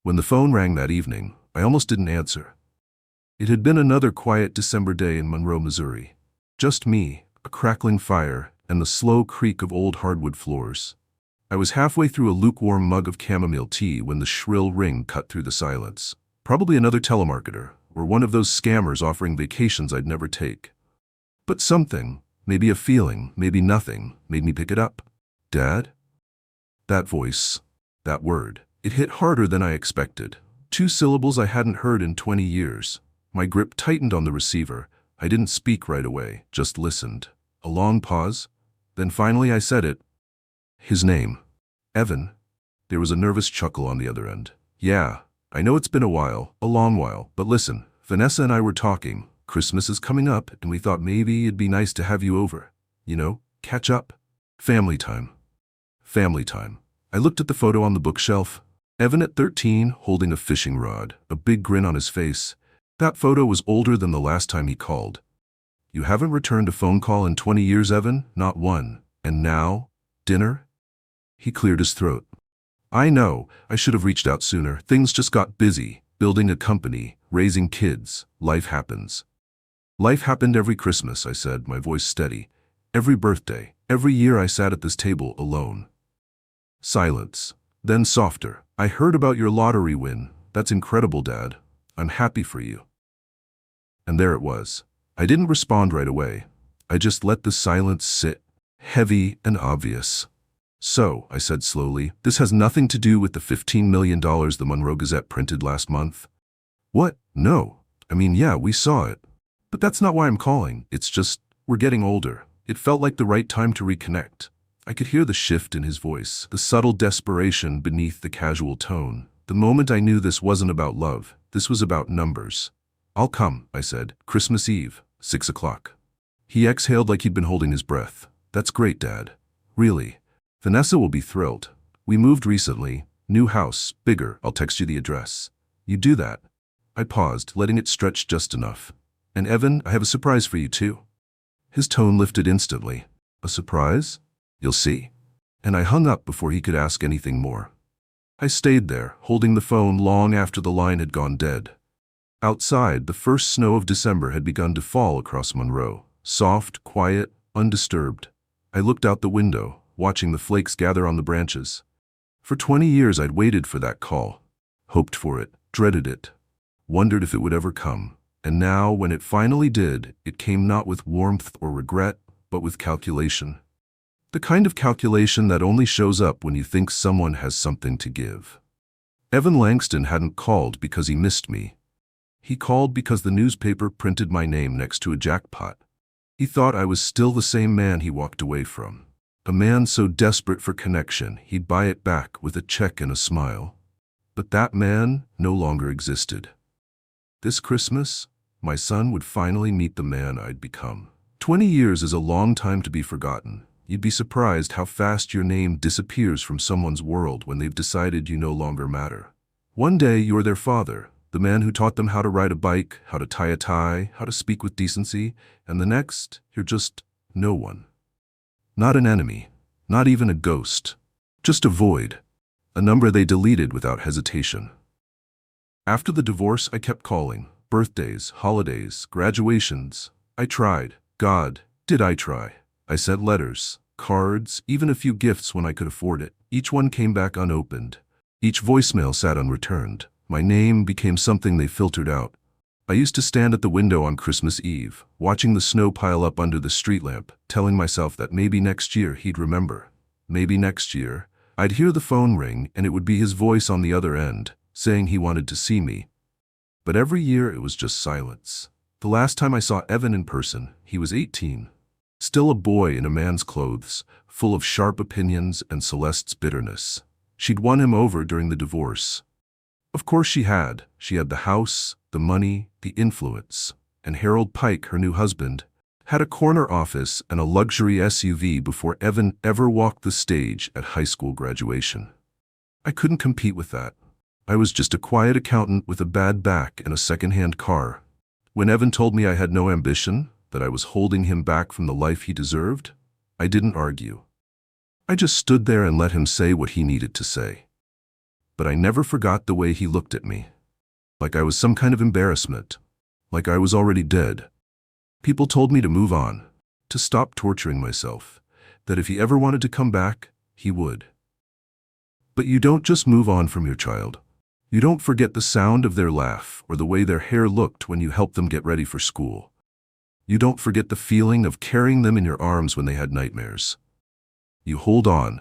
When the phone rang that evening, I almost didn't answer. It had been another quiet December day in Monroe, Missouri. Just me, a crackling fire, and the slow creak of old hardwood floors. I was halfway through a lukewarm mug of chamomile tea when the shrill ring cut through the silence. Probably another telemarketer, or one of those scammers offering vacations I'd never take. But something, maybe a feeling, maybe nothing, made me pick it up. Dad? That voice, that word, it hit harder than I expected. 2 syllables I hadn't heard in 20 years. My grip tightened on the receiver. I didn't speak right away, just listened. A long pause. Then finally I said it. His name. Evan. There was a nervous chuckle on the other end. Yeah, I know it's been a while, a long while, but listen, Vanessa and I were talking. Christmas is coming up, and we thought maybe it'd be nice to have you over. You know, catch up. Family time. Family time. I looked at the photo on the bookshelf. Evan at 13, holding a fishing rod, a big grin on his face. That photo was older than the last time he called. You haven't returned a phone call in 20 years, Evan? Not one. And now? Dinner? He cleared his throat. I know, I should have reached out sooner. Things just got busy. Building a company, raising kids. Life happens. Life happened every Christmas, I said, my voice steady. Every birthday, every year I sat at this table alone. Silence. Then softer. I heard about your lottery win. That's incredible, Dad. I'm happy for you. And there it was. I didn't respond right away. I just let the silence sit, heavy and obvious. So, I said slowly, this has nothing to do with the $15 million the Monroe Gazette printed last month. What? No. I mean, yeah, we saw it. But that's not why I'm calling. It's just, we're getting older. It felt like the right time to reconnect. I could hear the shift in his voice, the subtle desperation beneath the casual tone. The moment I knew this wasn't about love, this was about numbers. I'll come, I said. Christmas Eve, 6 o'clock. He exhaled like he'd been holding his breath. That's great, Dad. Really. Vanessa will be thrilled. We moved recently. New house, bigger. I'll text you the address. You do that. I paused, letting it stretch just enough. And Evan, I have a surprise for you too. His tone lifted instantly. A surprise? You'll see. And I hung up before he could ask anything more. I stayed there, holding the phone long after the line had gone dead. Outside, the first snow of December had begun to fall across Monroe. Soft, quiet, undisturbed. I looked out the window, watching the flakes gather on the branches. For 20 years I'd waited for that call. Hoped for it, dreaded it. Wondered if it would ever come. And now, when it finally did, it came not with warmth or regret, but with calculation. The kind of calculation that only shows up when you think someone has something to give. Evan Langston hadn't called because he missed me. He called because the newspaper printed my name next to a jackpot. He thought I was still the same man he walked away from. A man so desperate for connection, he'd buy it back with a check and a smile. But that man no longer existed. This Christmas, my son would finally meet the man I'd become. 20 years is a long time to be forgotten. You'd be surprised how fast your name disappears from someone's world when they've decided you no longer matter. One day you're their father, the man who taught them how to ride a bike, how to tie a tie, how to speak with decency, and the next, you're just no one. Not an enemy, not even a ghost, just a void, a number they deleted without hesitation. After the divorce, I kept calling. Birthdays, holidays, graduations. I tried. God, did I try. I sent letters, cards, even a few gifts when I could afford it. Each one came back unopened. Each voicemail sat unreturned. My name became something they filtered out. I used to stand at the window on Christmas Eve, watching the snow pile up under the street lamp, telling myself that maybe next year he'd remember. Maybe next year, I'd hear the phone ring and it would be his voice on the other end, saying he wanted to see me. But every year it was just silence. The last time I saw Evan in person, he was 18. Still a boy in a man's clothes, full of sharp opinions and Celeste's bitterness. She'd won him over during the divorce. Of course she had. She had the house, the money, the influence. And Harold Pike, her new husband, had a corner office and a luxury SUV before Evan ever walked the stage at high school graduation. I couldn't compete with that. I was just a quiet accountant with a bad back and a second-hand car. When Evan told me I had no ambition, that I was holding him back from the life he deserved, I didn't argue. I just stood there and let him say what he needed to say. but I never forgot the way he looked at me. Like I was some kind of embarrassment. Like I was already dead. People told me to move on, to stop torturing myself, that if he ever wanted to come back, he would. But you don't just move on from your child. You don't forget the sound of their laugh or the way their hair looked when you helped them get ready for school. You don't forget the feeling of carrying them in your arms when they had nightmares. You hold on,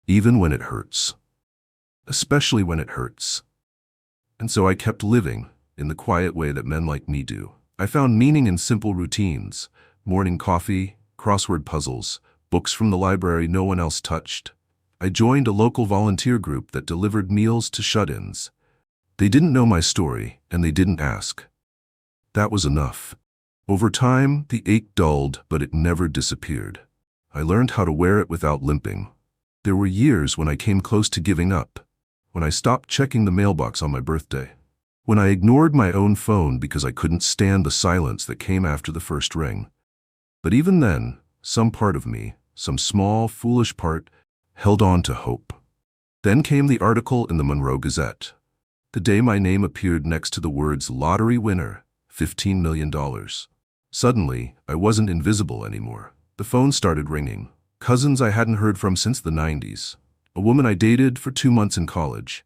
even when it hurts. Especially when it hurts. And so I kept living, in the quiet way that men like me do. I found meaning in simple routines, morning coffee, crossword puzzles, books from the library no one else touched. I joined a local volunteer group that delivered meals to shut-ins. They didn't know my story, and they didn't ask. That was enough. Over time, the ache dulled, but it never disappeared. I learned how to wear it without limping. There were years when I came close to giving up, when I stopped checking the mailbox on my birthday, when I ignored my own phone because I couldn't stand the silence that came after the first ring. But even then, some part of me, some small, foolish part, held on to hope. Then came the article in the Monroe Gazette. The day my name appeared next to the words lottery winner, $15 million. Suddenly, I wasn't invisible anymore. The phone started ringing. Cousins I hadn't heard from since the 90s. A woman I dated for 2 months in college.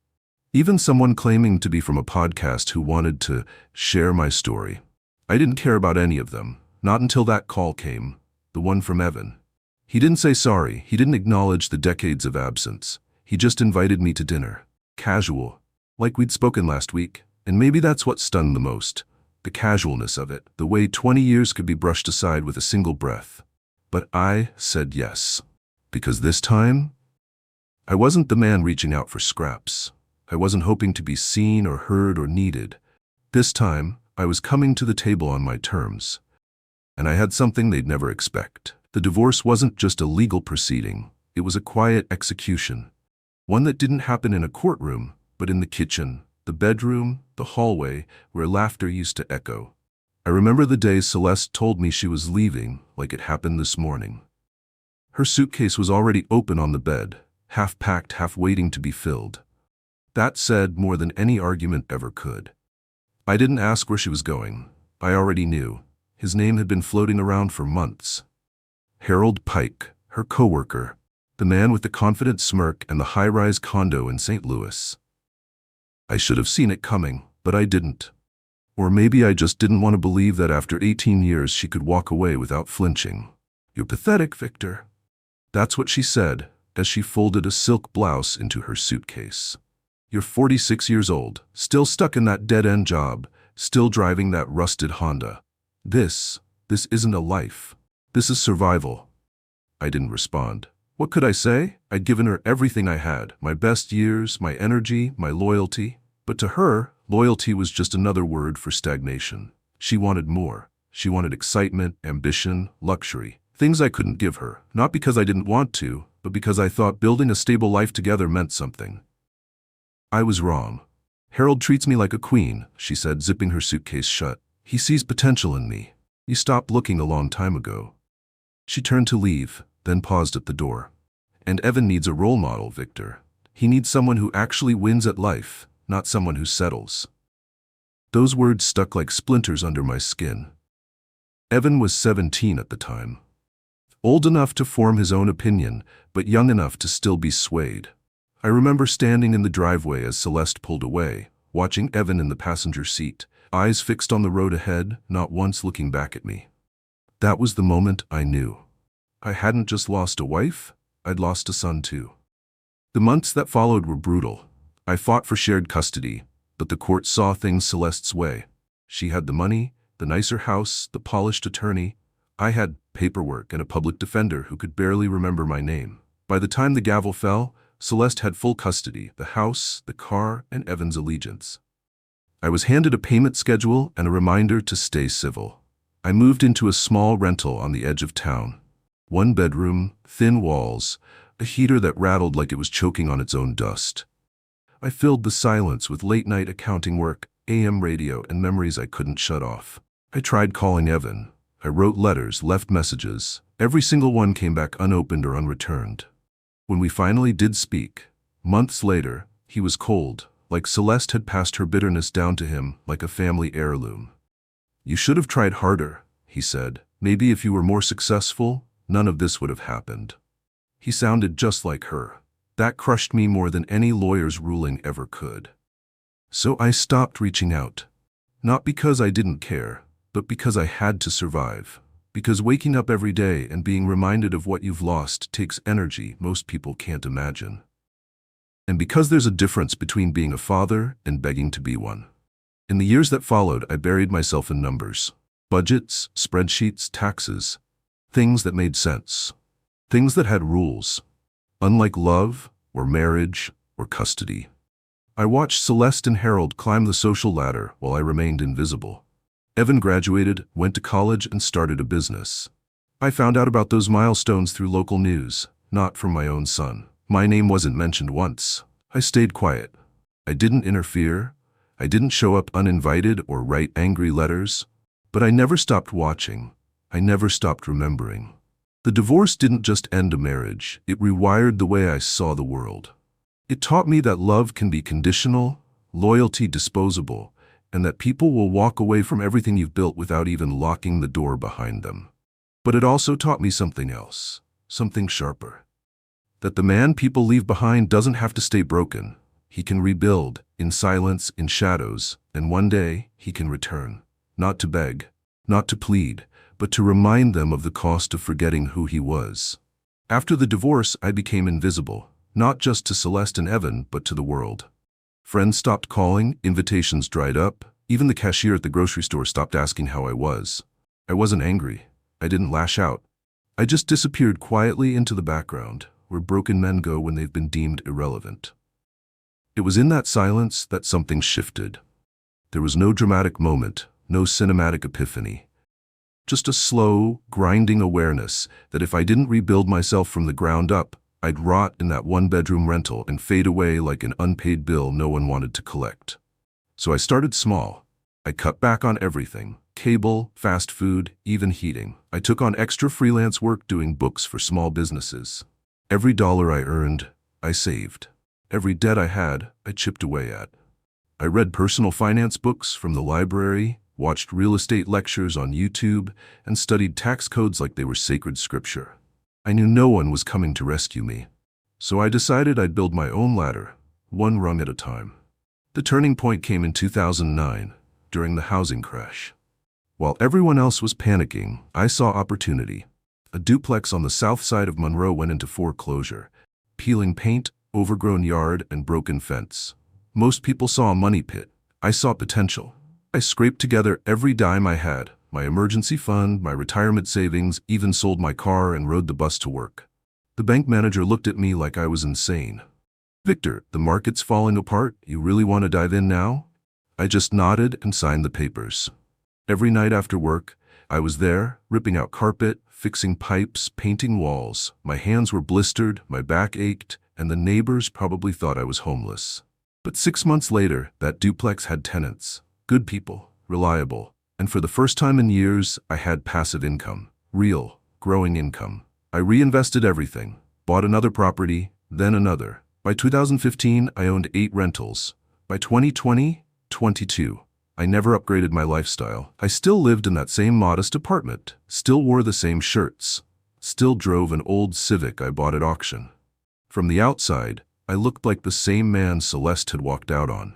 Even someone claiming to be from a podcast who wanted to share my story. I didn't care about any of them, not until that call came, the one from Evan. He didn't say sorry, he didn't acknowledge the decades of absence. He just invited me to dinner. Casual, like we'd spoken last week, and maybe that's what stung the most. The casualness of it, the way 20 years could be brushed aside with a single breath. But I said yes. Because this time, I wasn't the man reaching out for scraps. I wasn't hoping to be seen or heard or needed. This time, I was coming to the table on my terms. And I had something they'd never expect. The divorce wasn't just a legal proceeding. It was a quiet execution. One that didn't happen in a courtroom, but in the kitchen, the bedroom, the hallway, where laughter used to echo. I remember the day Celeste told me she was leaving, like it happened this morning. Her suitcase was already open on the bed, half packed, half waiting to be filled. That said more than any argument ever could. I didn't ask where she was going. I already knew. His name had been floating around for months. Harold Pike, her coworker, the man with the confident smirk and the high-rise condo in St. Louis. I should have seen it coming, but I didn't. Or maybe I just didn't want to believe that after 18 years she could walk away without flinching. "You're pathetic, Victor." That's what she said as she folded a silk blouse into her suitcase. "You're 46 years old, still stuck in that dead-end job, still driving that rusted Honda. This isn't a life. This is survival." I didn't respond. What could I say? I'd given her everything I had, my best years, my energy, my loyalty. But to her, loyalty was just another word for stagnation. She wanted more. She wanted excitement, ambition, luxury. Things I couldn't give her, not because I didn't want to, but because I thought building a stable life together meant something. I was wrong. "Harold treats me like a queen," she said, zipping her suitcase shut. "He sees potential in me. You stopped looking a long time ago." She turned to leave, then paused at the door. "And Evan needs a role model, Victor. He needs someone who actually wins at life, not someone who settles." Those words stuck like splinters under my skin. Evan was 17 at the time. Old enough to form his own opinion, but young enough to still be swayed. I remember standing in the driveway as Celeste pulled away, watching Evan in the passenger seat, eyes fixed on the road ahead, not once looking back at me. That was the moment I knew. I hadn't just lost a wife, I'd lost a son too. The months that followed were brutal. I fought for shared custody, but the court saw things Celeste's way. She had the money, the nicer house, the polished attorney. I had paperwork and a public defender who could barely remember my name. By the time the gavel fell, Celeste had full custody, the house, the car, and Evan's allegiance. I was handed a payment schedule and a reminder to stay civil. I moved into a small rental on the edge of town. 1 bedroom, thin walls, a heater that rattled like it was choking on its own dust. I filled the silence with late-night accounting work, AM radio, and memories I couldn't shut off. I tried calling Evan. I wrote letters, left messages. Every single one came back unopened or unreturned. When we finally did speak, months later, He was cold, like Celeste had passed her bitterness down to him like a family heirloom. "You should have tried harder," he said. "Maybe if you were more successful, none of this would have happened." He sounded just like her. That crushed me more than any lawyer's ruling ever could. So I stopped reaching out. Not because I didn't care, but because I had to survive. Because waking up every day and being reminded of what you've lost takes energy most people can't imagine. And because there's a difference between being a father and begging to be one. In the years that followed, I buried myself in numbers. Budgets, spreadsheets, taxes. Things that made sense. Things that had rules. Unlike love, or marriage, or custody. I watched Celeste and Harold climb the social ladder while I remained invisible. Evan graduated, went to college, and started a business. I found out about those milestones through local news, not from my own son. My name wasn't mentioned once. I stayed quiet. I didn't interfere. I didn't show up uninvited or write angry letters. But I never stopped watching. I never stopped remembering. The divorce didn't just end a marriage, it rewired the way I saw the world. It taught me that love can be conditional, loyalty disposable, and that people will walk away from everything you've built without even locking the door behind them. But it also taught me something else, something sharper. That the man people leave behind doesn't have to stay broken. He can rebuild, in silence, in shadows, and one day he can return. Not to beg, not to plead, but to remind them of the cost of forgetting who he was. After the divorce, I became invisible, not just to Celeste and Evan, but to the world. Friends stopped calling, invitations dried up, even the cashier at the grocery store stopped asking how I was. I wasn't angry. I didn't lash out. I just disappeared quietly into the background, where broken men go when they've been deemed irrelevant. It was in that silence that something shifted. There was no dramatic moment, no cinematic epiphany. Just a slow, grinding awareness that if I didn't rebuild myself from the ground up, I'd rot in that one-bedroom rental and fade away like an unpaid bill no one wanted to collect. So I started small. I cut back on everything: cable, fast food, even heating. I took on extra freelance work doing books for small businesses. Every dollar I earned, I saved. Every debt I had, I chipped away at. I read personal finance books from the library, watched real estate lectures on YouTube, and studied tax codes like they were sacred scripture. I knew no one was coming to rescue me. So I decided I'd build my own ladder, one rung at a time. The turning point came in 2009, during the housing crash. While everyone else was panicking, I saw opportunity. A duplex on the south side of Monroe went into foreclosure. Peeling paint, overgrown yard, and broken fence. Most people saw a money pit. I saw potential. I scraped together every dime I had, my emergency fund, my retirement savings, even sold my car and rode the bus to work. The bank manager looked at me like I was insane. "Victor, the market's falling apart. You really want to dive in now?" I just nodded and signed the papers. Every night after work, I was there, ripping out carpet, fixing pipes, painting walls. My hands were blistered, my back ached, and the neighbors probably thought I was homeless. But 6 months later, that duplex had tenants. Good people, reliable. And for the first time in years, I had passive income. Real, growing income. I reinvested everything. Bought another property, then another. By 2015, I owned 8 rentals. By 2020, 22. I never upgraded my lifestyle. I still lived in that same modest apartment. Still wore the same shirts. Still drove an old Civic I bought at auction. From the outside, I looked like the same man Celeste had walked out on.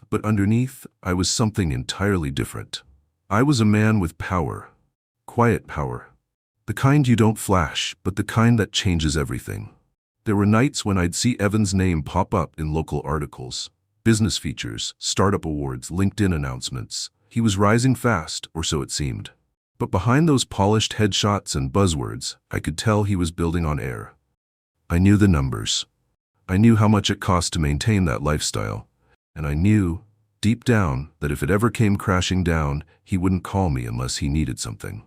But underneath, I was something entirely different. I was a man with power. Quiet power. The kind you don't flash, but the kind that changes everything. There were nights when I'd see Evan's name pop up in local articles. Business features, startup awards, LinkedIn announcements. He was rising fast, or so it seemed. But behind those polished headshots and buzzwords, I could tell he was building on air. I knew the numbers. I knew how much it cost to maintain that lifestyle. And I knew, deep down, that if it ever came crashing down, he wouldn't call me unless he needed something.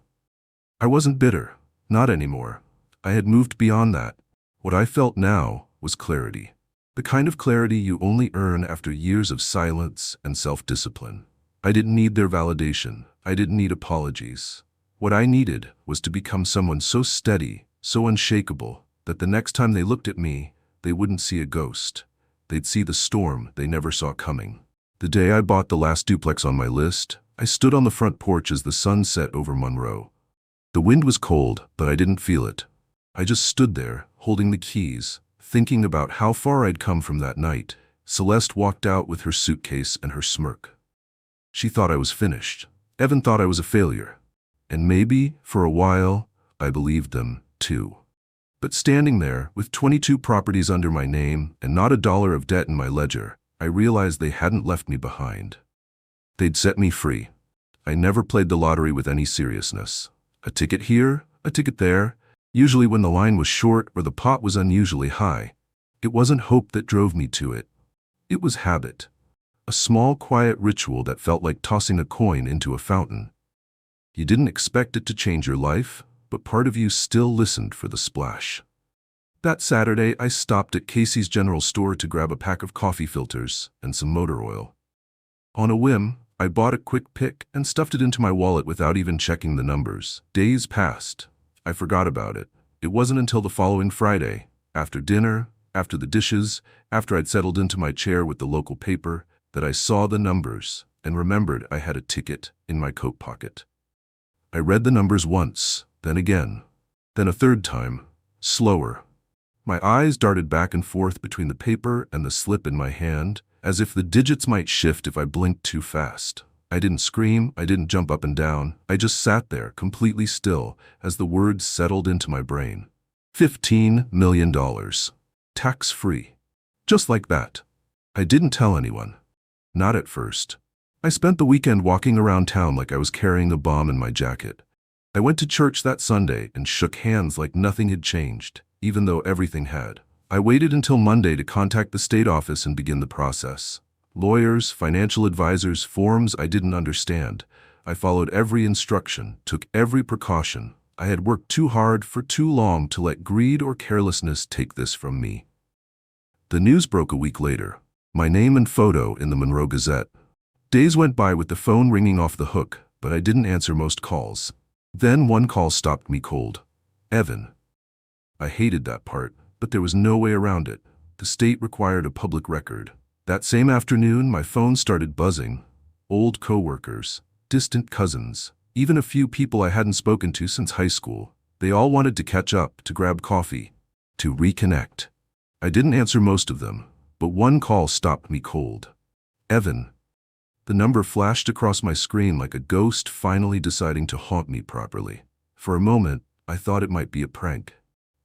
I wasn't bitter. Not anymore. I had moved beyond that. What I felt now was clarity. The kind of clarity you only earn after years of silence and self-discipline. I didn't need their validation. I didn't need apologies. What I needed was to become someone so steady, so unshakable, that the next time they looked at me, they wouldn't see a ghost. they'd see the storm they never saw coming. The day I bought the last duplex on my list, I stood on the front porch as the sun set over Monroe. The wind was cold, but I didn't feel it. I just stood there, holding the keys, thinking about how far I'd come from that night. Celeste walked out with her suitcase and her smirk. She thought I was finished. Evan thought I was a failure. And maybe, for a while, I believed them, too. But standing there, with 22 properties under my name and not a dollar of debt in my ledger, I realized they hadn't left me behind. They'd set me free. I never played the lottery with any seriousness. A ticket here, a ticket there, usually when the line was short or the pot was unusually high. It wasn't hope that drove me to it. It was habit. A small, quiet ritual that felt like tossing a coin into a fountain. You didn't expect it to change your life, but part of you still listened for the splash. That Saturday, I stopped at Casey's General Store to grab a pack of coffee filters and some motor oil. On a whim, I bought a quick pick and stuffed it into my wallet without even checking the numbers. Days passed. I forgot about it. It wasn't until the following Friday, after dinner, after the dishes, after I'd settled into my chair with the local paper, that I saw the numbers and remembered I had a ticket in my coat pocket. I read the numbers once, then again, then a third time, slower. My eyes darted back and forth between the paper and the slip in my hand, as if the digits might shift if I blinked too fast. I didn't scream, I didn't jump up and down, I just sat there, completely still, as the words settled into my brain. $15 million. Tax-free. Just like that. I didn't tell anyone. Not at first. I spent the weekend walking around town like I was carrying a bomb in my jacket. I went to church that Sunday and shook hands like nothing had changed, even though everything had. I waited until Monday to contact the state office and begin the process. Lawyers, financial advisors, forms I didn't understand. I followed every instruction, took every precaution. I had worked too hard for too long to let greed or carelessness take this from me. The news broke a week later. My name and photo in the Monroe Gazette. Days went by with the phone ringing off the hook, but I didn't answer most calls. Then one call stopped me cold. Evan. I hated that part, but there was no way around it. The state required a public record. That same afternoon, my phone started buzzing. Old coworkers, distant cousins, even a few people I hadn't spoken to since high school. They all wanted to catch up, to grab coffee, to reconnect. I didn't answer most of them, but one call stopped me cold. Evan. The number flashed across my screen like a ghost finally deciding to haunt me properly. For a moment, I thought it might be a prank.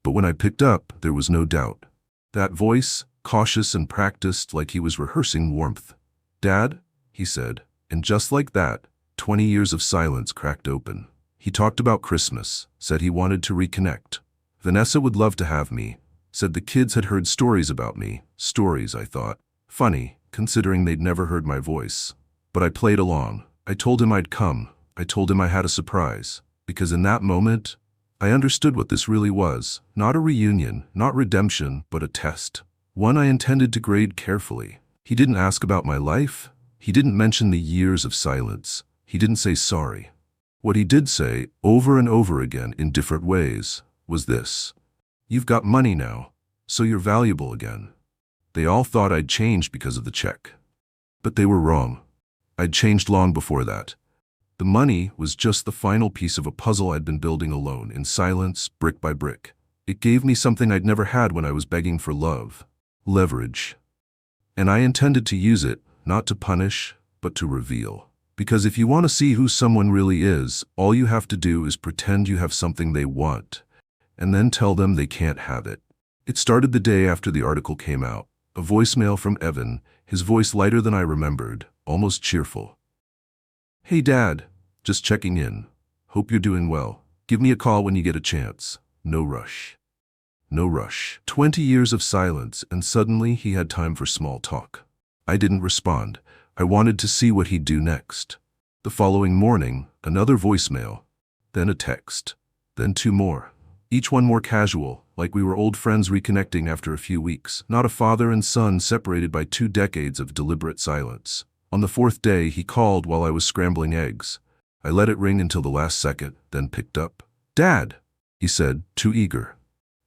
But when I picked up, there was no doubt. That voice, cautious and practiced like he was rehearsing warmth. "Dad," he said, and just like that, 20 years of silence cracked open. He talked about Christmas, said he wanted to reconnect. Vanessa would love to have me, said the kids had heard stories about me. Stories, I thought. Funny, considering they'd never heard my voice. But I played along. I told him I'd come. I told him I had a surprise. Because in that moment, I understood what this really was. Not a reunion, not redemption, but a test. One I intended to grade carefully. He didn't ask about my life. He didn't mention the years of silence. He didn't say sorry. What he did say, over and over again in different ways, was this. "You've got money now, so you're valuable again." They all thought I'd changed because of the check. But they were wrong. I'd changed long before that. The money was just the final piece of a puzzle I'd been building alone, in silence, brick by brick. It gave me something I'd never had when I was begging for love. Leverage. And I intended to use it, not to punish, but to reveal. Because if you want to see who someone really is, all you have to do is pretend you have something they want, and then tell them they can't have it. It started the day after the article came out. A voicemail from Evan, his voice lighter than I remembered, almost cheerful. "Hey Dad, just checking in. Hope you're doing well. Give me a call when you get a chance. No rush." No rush. 20 years of silence, and suddenly he had time for small talk. I didn't respond. I wanted to see what he'd do next. The following morning, another voicemail, then a text, then two more. Each one more casual, like we were old friends reconnecting after a few weeks, not a father and son separated by 2 decades of deliberate silence. On the 4th day, he called while I was scrambling eggs. I let it ring until the last second, then picked up. "Dad," he said, too eager.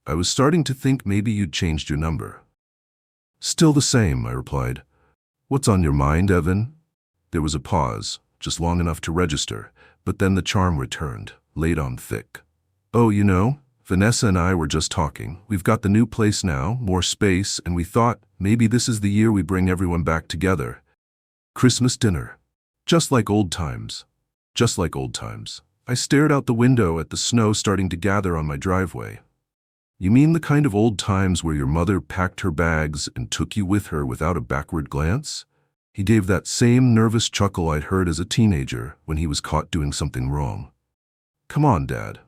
"I was starting to think maybe you'd changed your number." Still the same, I replied. What's on your mind, Evan? There was a pause, just long enough to register, but then the charm returned, laid on thick. Oh, Vanessa and I were just talking. We've got the new place now, more space, and we thought maybe this is the year we bring everyone back together. Christmas dinner. Just like old times. Just like old times. I stared out the window at the snow starting to gather on my driveway. You mean the kind of old times where your mother packed her bags and took you with her without a backward glance? He gave that same nervous chuckle I'd heard as a teenager when he was caught doing something wrong. Come on, Dad.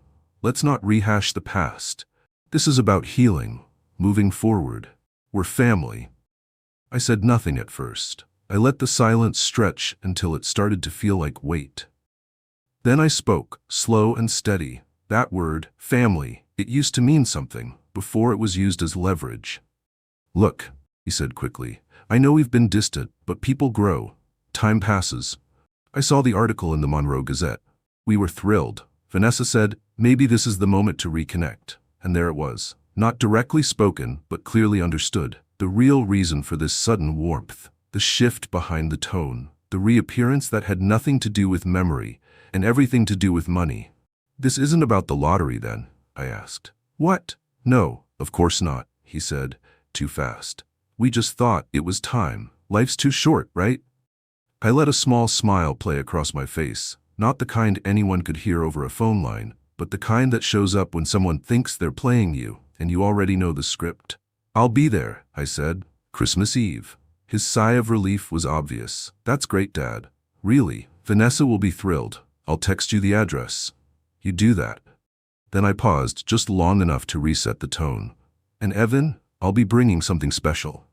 Let's not rehash the past. This is about healing, moving forward. We're family. I said nothing at first. I let the silence stretch until it started to feel like weight. Then I spoke, slow and steady. That word, family, it used to mean something, before it was used as leverage. Look, he said quickly, I know we've been distant, but people grow. Time passes. I saw the article in the Monroe Gazette. We were thrilled. Vanessa said, maybe this is the moment to reconnect. And there it was. Not directly spoken, but clearly understood. The real reason for this sudden warmth. The shift behind the tone. The reappearance that had nothing to do with memory, and everything to do with money. This isn't about the lottery then, I asked. What? No, of course not, he said, too fast. We just thought it was time. Life's too short, right? I let a small smile play across my face, not the kind anyone could hear over a phone line, but the kind that shows up when someone thinks they're playing you, and you already know the script. I'll be there, I said. Christmas Eve. His sigh of relief was obvious. That's great, Dad. Really, Vanessa will be thrilled. I'll text you the address. You do that. Then I paused just long enough to reset the tone. And Evan, I'll be bringing something special.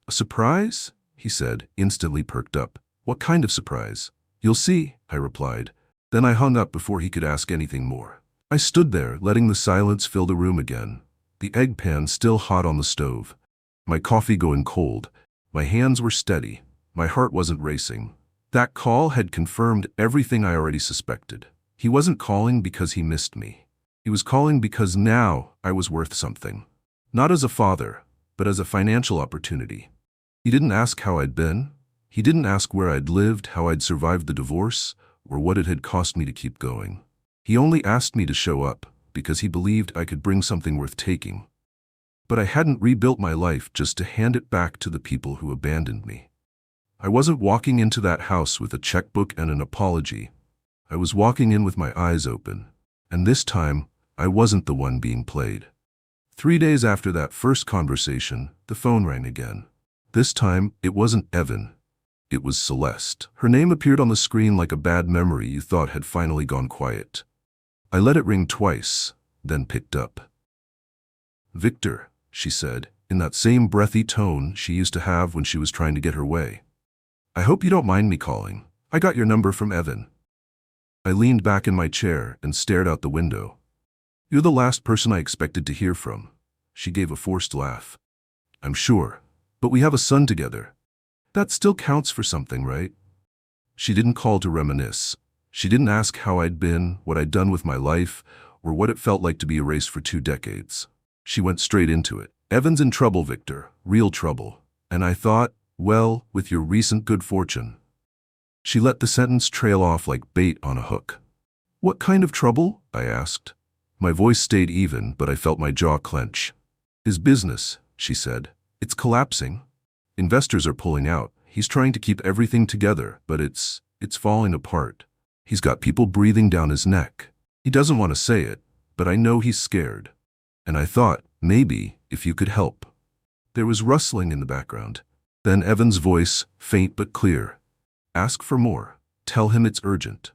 A surprise? He said, instantly perked up. What kind of surprise? You'll see, I replied. Then I hung up before he could ask anything more. I stood there, letting the silence fill the room again. The egg pan still hot on the stove. My coffee going cold. My hands were steady. My heart wasn't racing. That call had confirmed everything I already suspected. He wasn't calling because he missed me. He was calling because now I was worth something. Not as a father, but as a financial opportunity. He didn't ask how I'd been. He didn't ask where I'd lived, how I'd survived the divorce, or what it had cost me to keep going. He only asked me to show up because he believed I could bring something worth taking. But I hadn't rebuilt my life just to hand it back to the people who abandoned me. I wasn't walking into that house with a checkbook and an apology. I was walking in with my eyes open. And this time, I wasn't the one being played. 3 days after that first conversation, the phone rang again. This time, it wasn't Evan. It was Celeste. Her name appeared on the screen like a bad memory you thought had finally gone quiet. I let it ring twice, then picked up. Victor, she said, in that same breathy tone she used to have when she was trying to get her way. I hope you don't mind me calling. I got your number from Evan. I leaned back in my chair and stared out the window. You're the last person I expected to hear from. She gave a forced laugh. I'm sure, but we have a son together. That still counts for something, right? She didn't call to reminisce. She didn't ask how I'd been, what I'd done with my life, or what it felt like to be erased for 2 decades. She went straight into it. Evan's in trouble, Victor. Real trouble. And I thought, well, with your recent good fortune. She let the sentence trail off like bait on a hook. What kind of trouble? I asked. My voice stayed even, but I felt my jaw clench. His business, she said. It's collapsing. Investors are pulling out. He's trying to keep everything together, but it's falling apart. He's got people breathing down his neck. He doesn't want to say it, but I know he's scared. And I thought, maybe, if you could help. There was rustling in the background. Then Evan's voice, faint but clear. Ask for more. Tell him it's urgent.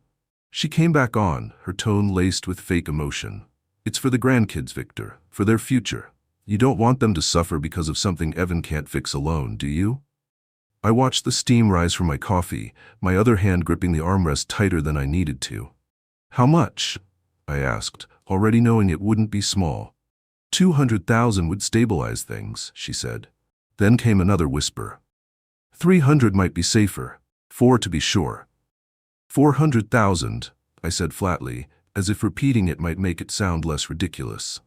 She came back on, her tone laced with fake emotion. It's for the grandkids, Victor, for their future. You don't want them to suffer because of something Evan can't fix alone, do you? I watched the steam rise from my coffee, my other hand gripping the armrest tighter than I needed to. How much? I asked, already knowing it wouldn't be small. 200,000 would stabilize things, she said. Then came another whisper. 300 might be safer. 4 to be sure. 400,000, I said flatly, as if repeating it might make it sound less ridiculous.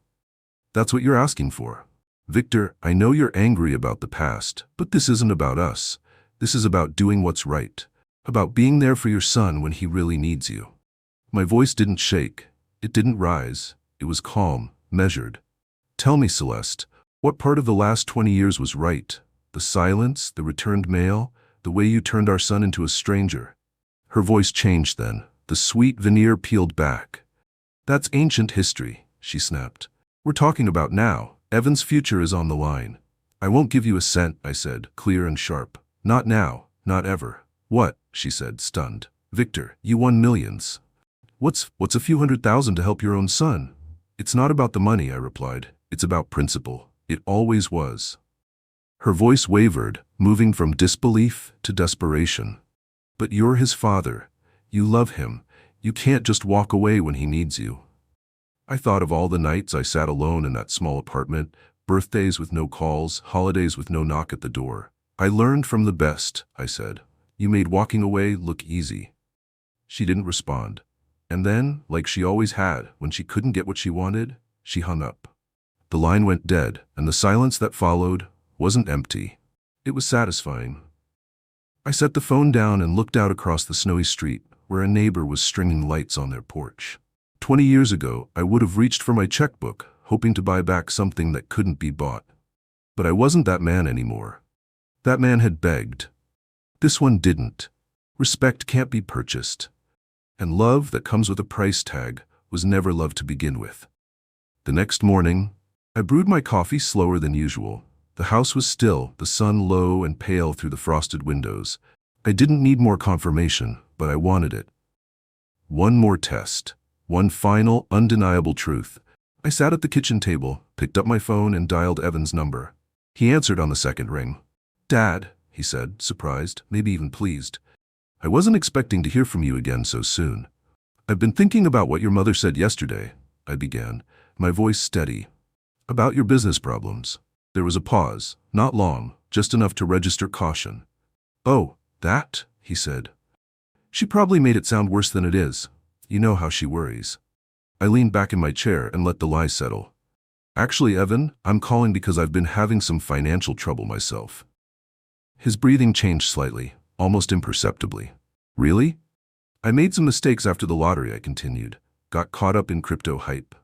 That's what you're asking for. Victor, I know you're angry about the past, but this isn't about us. This is about doing what's right. About being there for your son when he really needs you. My voice didn't shake. It didn't rise. It was calm, measured. Tell me, Celeste, what part of the last 20 years was right? The silence, the returned mail, the way you turned our son into a stranger? Her voice changed then. The sweet veneer peeled back. That's ancient history, she snapped. We're talking about now. Evan's future is on the line. I won't give you a cent, I said, clear and sharp. Not now, not ever. What? She said, stunned. Victor, you won millions. What's a few $100,000 to help your own son? It's not about the money, I replied. It's about principle. It always was. Her voice wavered, moving from disbelief to desperation. But you're his father. You love him. You can't just walk away when he needs you. I thought of all the nights I sat alone in that small apartment, birthdays with no calls, holidays with no knock at the door. I learned from the best, I said. You made walking away look easy. She didn't respond. And then, like she always had, when she couldn't get what she wanted, she hung up. The line went dead, and the silence that followed wasn't empty. It was satisfying. I set the phone down and looked out across the snowy street, where a neighbor was stringing lights on their porch. 20 years ago, I would have reached for my checkbook, hoping to buy back something that couldn't be bought. But I wasn't that man anymore. That man had begged. This one didn't. Respect can't be purchased. And love that comes with a price tag was never love to begin with. The next morning, I brewed my coffee slower than usual. The house was still, the sun low and pale through the frosted windows. I didn't need more confirmation, but I wanted it. One more test. One final, undeniable truth. I sat at the kitchen table, picked up my phone, and dialed Evan's number. He answered on the second ring. Dad, he said, surprised, maybe even pleased. I wasn't expecting to hear from you again so soon. I've been thinking about what your mother said yesterday, I began, my voice steady. About your business problems. There was a pause, not long, just enough to register caution. Oh, that, he said. She probably made it sound worse than it is. You know how she worries. I leaned back in my chair and let the lies settle. Actually, Evan, I'm calling because I've been having some financial trouble myself. His breathing changed slightly, almost imperceptibly. Really? I made some mistakes after the lottery, I continued. Got caught up in crypto hype.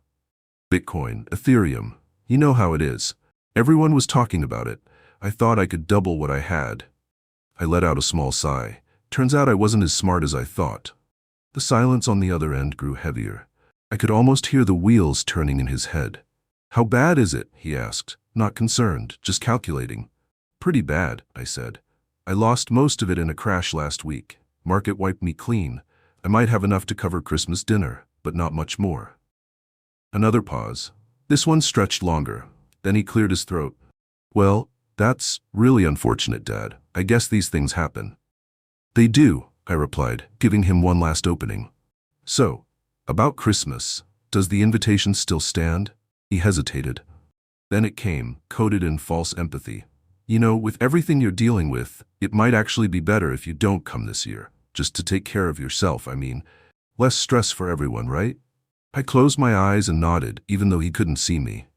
Bitcoin, Ethereum. You know how it is. Everyone was talking about it. I thought I could double what I had. I let out a small sigh. Turns out I wasn't as smart as I thought. The silence on the other end grew heavier. I could almost hear the wheels turning in his head. How bad is it? He asked, not concerned, just calculating. Pretty bad, I said. I lost most of it in a crash last week. Market wiped me clean. I might have enough to cover Christmas dinner, but not much more. Another pause. This one stretched longer. Then he cleared his throat. Well, that's really unfortunate, Dad. I guess these things happen. They do, I replied, giving him one last opening. So, about Christmas, does the invitation still stand? He hesitated. Then it came, coated in false empathy. You know, with everything you're dealing with, it might actually be better if you don't come this year. Just to take care of yourself, I mean. Less stress for everyone, right? I closed my eyes and nodded, even though he couldn't see me.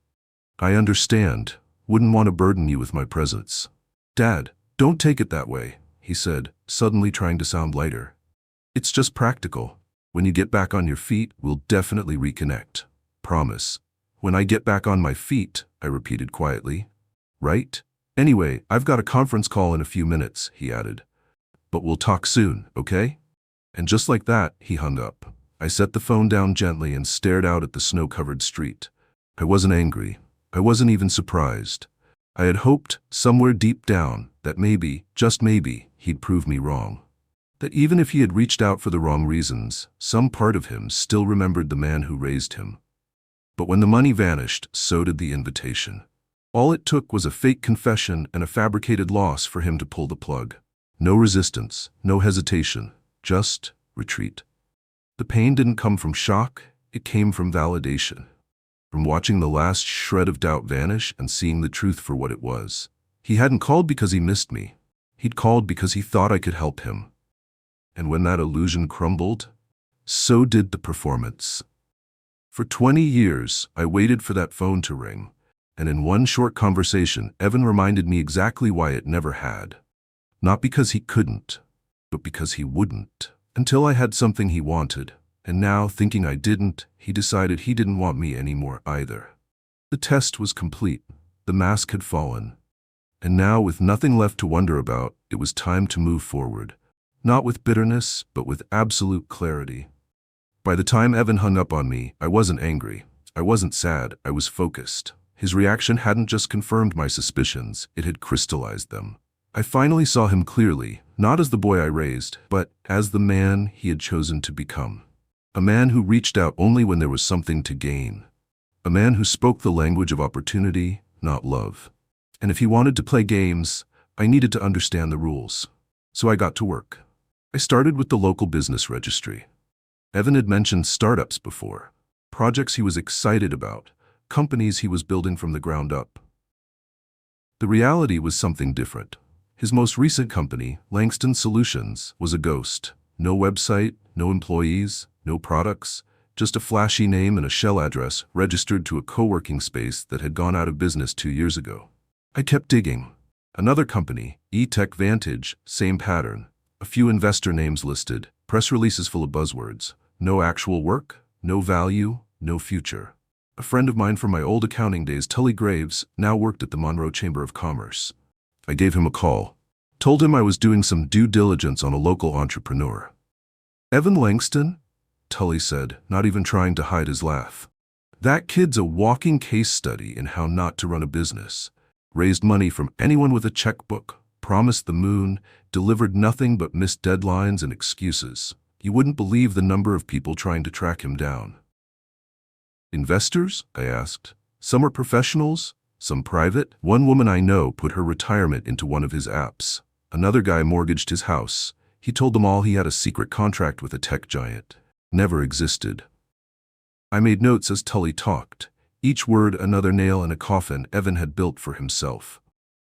I understand. Wouldn't want to burden you with my presence. Dad, don't take it that way, he said, suddenly trying to sound lighter. It's just practical. When you get back on your feet, we'll definitely reconnect. Promise. When I get back on my feet, I repeated quietly. Right? Anyway, I've got a conference call in a few minutes, he added. But we'll talk soon, okay? And just like that, he hung up. I set the phone down gently and stared out at the snow-covered street. I wasn't angry. I wasn't even surprised. I had hoped, somewhere deep down, that maybe, just maybe, he'd prove me wrong. That even if he had reached out for the wrong reasons, some part of him still remembered the man who raised him. But when the money vanished, so did the invitation. All it took was a fake confession and a fabricated loss for him to pull the plug. No resistance, no hesitation, just retreat. The pain didn't come from shock, it came from validation. From watching the last shred of doubt vanish and seeing the truth for what it was. He hadn't called because he missed me. He'd called because he thought I could help him. And when that illusion crumbled, so did the performance. For 20 years, I waited for that phone to ring. And in one short conversation, Evan reminded me exactly why it never had. Not because he couldn't, but because he wouldn't. Until I had something he wanted, and now, thinking I didn't, he decided he didn't want me anymore either. The test was complete. The mask had fallen. And now, with nothing left to wonder about, it was time to move forward. Not with bitterness, but with absolute clarity. By the time Evan hung up on me, I wasn't angry. I wasn't sad. I was focused. His reaction hadn't just confirmed my suspicions, it had crystallized them. I finally saw him clearly, not as the boy I raised, but as the man he had chosen to become. A man who reached out only when there was something to gain. A man who spoke the language of opportunity, not love. And if he wanted to play games, I needed to understand the rules. So I got to work. I started with the local business registry. Evan had mentioned startups before, projects he was excited about, companies he was building from the ground up. The reality was something different. His most recent company, Langston Solutions, was a ghost. No website, no employees, no products, just a flashy name and a shell address registered to a co-working space that had gone out of business 2 years ago. I kept digging. Another company, E-Tech Vantage, same pattern. A few investor names listed, press releases full of buzzwords. No actual work, no value, no future. A friend of mine from my old accounting days, Tully Graves, now worked at the Monroe Chamber of Commerce. I gave him a call. Told him I was doing some due diligence on a local entrepreneur. Evan Langston? Tully said, not even trying to hide his laugh. That kid's a walking case study in how not to run a business. Raised money from anyone with a checkbook, promised the moon, delivered nothing but missed deadlines and excuses. You wouldn't believe the number of people trying to track him down. Investors? I asked. Some are professionals, some private. One woman I know put her retirement into one of his apps. Another guy mortgaged his house. He told them all he had a secret contract with a tech giant. Never existed. I made notes as Tully talked. Each word another nail in a coffin Evan had built for himself.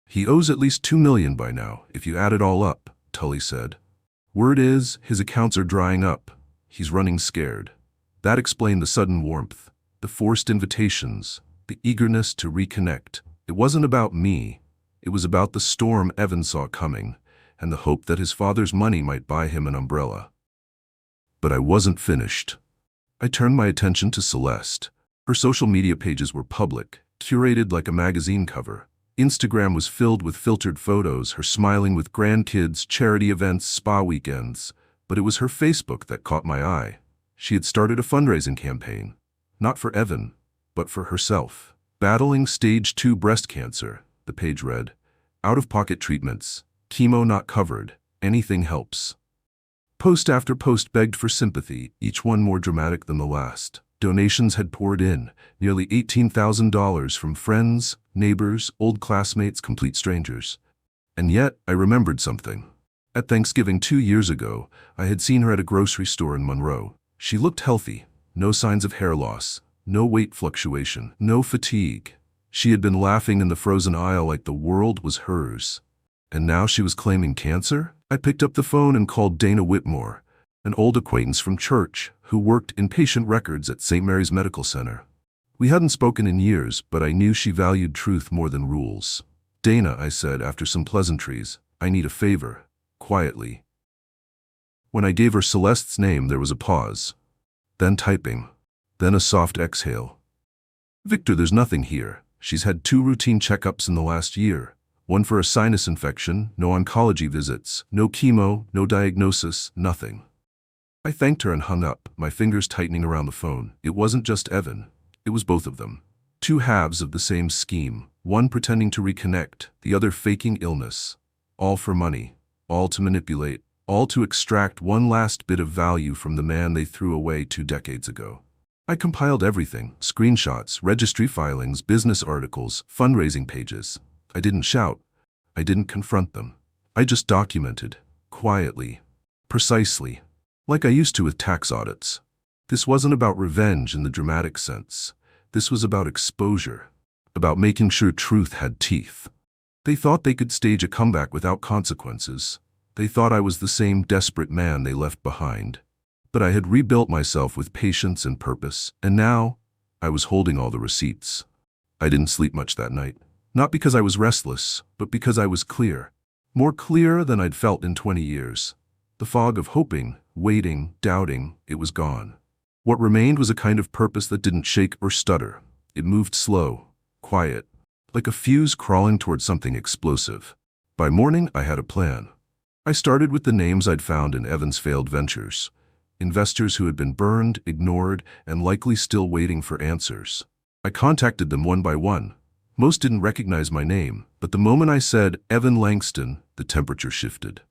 He owes at least $2 million by now, if you add it all up, Tully said. Word is, his accounts are drying up. He's running scared. That explained the sudden warmth. The forced invitations, the eagerness to reconnect. It wasn't about me. It was about the storm Evan saw coming, and the hope that his father's money might buy him an umbrella. But I wasn't finished. I turned my attention to Celeste. Her social media pages were public, curated like a magazine cover. Instagram was filled with filtered photos, her smiling with grandkids, charity events, spa weekends. But it was her Facebook that caught my eye. She had started a fundraising campaign. Not for Evan, but for herself. Battling stage 2 breast cancer, the page read. Out-of-pocket treatments, chemo not covered, anything helps. Post after post begged for sympathy, each one more dramatic than the last. Donations had poured in, nearly $18,000 from friends, neighbors, old classmates, complete strangers. And yet, I remembered something. At Thanksgiving 2 years ago, I had seen her at a grocery store in Monroe. She looked healthy. No signs of hair loss, no weight fluctuation, no fatigue. She had been laughing in the frozen aisle like the world was hers. And now she was claiming cancer? I picked up the phone and called Dana Whitmore, an old acquaintance from church who worked in patient records at St. Mary's Medical Center. We hadn't spoken in years, but I knew she valued truth more than rules. Dana, I said after some pleasantries, I need a favor, quietly. When I gave her Celeste's name, there was a pause. Then typing. Then a soft exhale. Victor, there's nothing here. She's had 2 routine checkups in the last year. One for a sinus infection, no oncology visits, no chemo, no diagnosis, nothing. I thanked her and hung up, my fingers tightening around the phone. It wasn't just Evan. It was both of them. 2 halves of the same scheme, one pretending to reconnect, the other faking illness. All for money, all to manipulate, all to extract one last bit of value from the man they threw away 2 decades ago. I compiled everything, screenshots, registry filings, business articles, fundraising pages. I didn't shout. I didn't confront them. I just documented, quietly, precisely, like I used to with tax audits. This wasn't about revenge in the dramatic sense. This was about exposure, about making sure truth had teeth. They thought they could stage a comeback without consequences. They thought I was the same desperate man they left behind. But I had rebuilt myself with patience and purpose, and now I was holding all the receipts. I didn't sleep much that night. Not because I was restless, but because I was clear. More clear than I'd felt in 20 years. The fog of hoping, waiting, doubting, it was gone. What remained was a kind of purpose that didn't shake or stutter. It moved slow, quiet, like a fuse crawling toward something explosive. By morning, I had a plan. I started with the names I'd found in Evan's failed ventures. Investors who had been burned, ignored, and likely still waiting for answers. I contacted them one by one. Most didn't recognize my name, but the moment I said Evan Langston, the temperature shifted.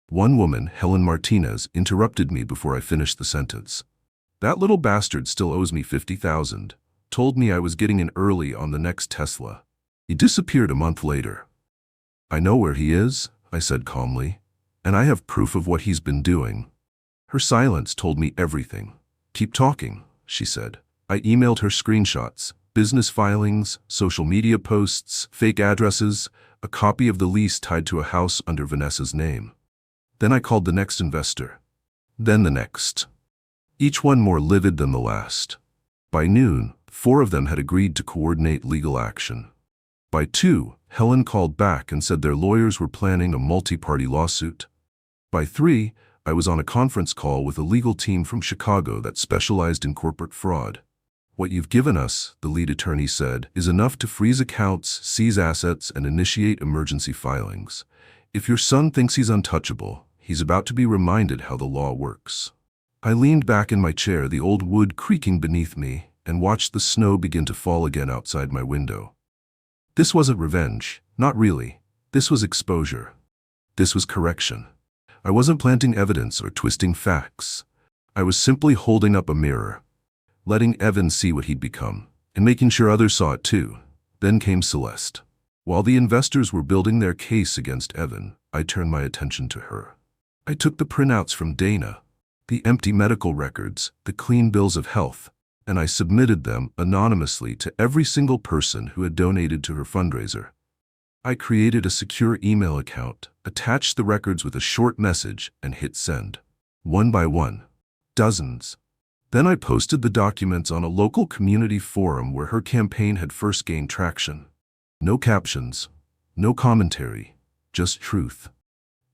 One woman, Helen Martinez, interrupted me before I finished the sentence. That little bastard still owes me $50,000. Told me I was getting in early on the next Tesla. He disappeared a month later. I know where he is, I said calmly, and I have proof of what he's been doing. Her silence told me everything. Keep talking, she said. I emailed her screenshots, business filings, social media posts, fake addresses, a copy of the lease tied to a house under Vanessa's name. Then I called the next investor. Then the next. Each one more livid than the last. By noon, 4 of them had agreed to coordinate legal action. By 2, Helen called back and said their lawyers were planning a multi-party lawsuit. By 3, I was on a conference call with a legal team from Chicago that specialized in corporate fraud. What you've given us, the lead attorney said, is enough to freeze accounts, seize assets, and initiate emergency filings. If your son thinks he's untouchable, he's about to be reminded how the law works. I leaned back in my chair, the old wood creaking beneath me, and watched the snow begin to fall again outside my window. This wasn't revenge, not really. This was exposure. This was correction. I wasn't planting evidence or twisting facts. I was simply holding up a mirror, letting Evan see what he'd become, and making sure others saw it too. Then came Celeste. While the investors were building their case against Evan, I turned my attention to her. I took the printouts from Dana, the empty medical records, the clean bills of health, and I submitted them anonymously to every single person who had donated to her fundraiser. I created a secure email account, attached the records with a short message, and hit send. One by one. Dozens. Then I posted the documents on a local community forum where her campaign had first gained traction. No captions, no commentary, just truth.